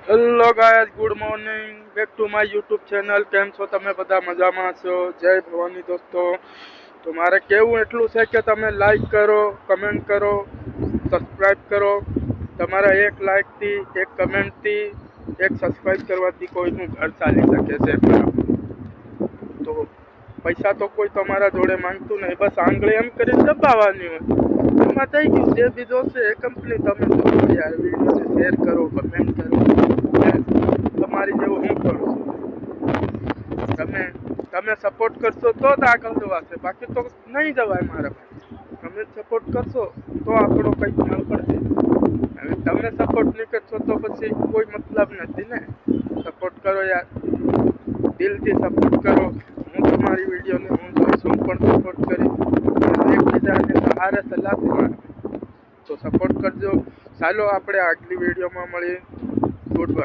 Hello guys, good morning, back to my YouTube channel. કેમ છો તમે બધા? મજામાં છો? જય ભવાની દોસ્તો. તો મારે કહેવું એટલું છે કે તમે લાઈક કરો, કમેન્ટ કરો, સબસ્ક્રાઈબ કરો. તમારા એક લાઈકથી, એક કમેન્ટથી, એક સબસ્ક્રાઈબ કરવાથી કોઈનું ઘર ચાલી શકે છે. તો પૈસા તો કોઈ તમારા જોડે માંગતું નહીં, બસ આંગળી એમ કરીને દબાવવાની હોય, એમાં થઈ ગયું. જે બીજો છે એ કંપની તમે જોવો યાર, વિડીયોને શેર કરો, કમેન્ટ કરો. તમારી જેવું હું કરું છું. તમે સપોર્ટ કરશો તો જ આગળ જવાશે, બાકી તો નહીં જવાય મારા ભાઈ. તમે સપોર્ટ કરશો તો આપણો કંઈક મેળ પડશે. હવે તમે સપોર્ટ નહીં કરશો તો પછી કોઈ મતલબ નથી ને. સપોર્ટ કરો યાર, દિલથી સપોર્ટ કરો. હું તમારી વિડીયોને હું જોઈશ, હું પણ સપોર્ટ કરીશ. એકબીજાને સહારે સલાહથી મારે તો સપોર્ટ કરજો. ચાલો આપણે આગલી વિડીયોમાં મળીએ. Good bye.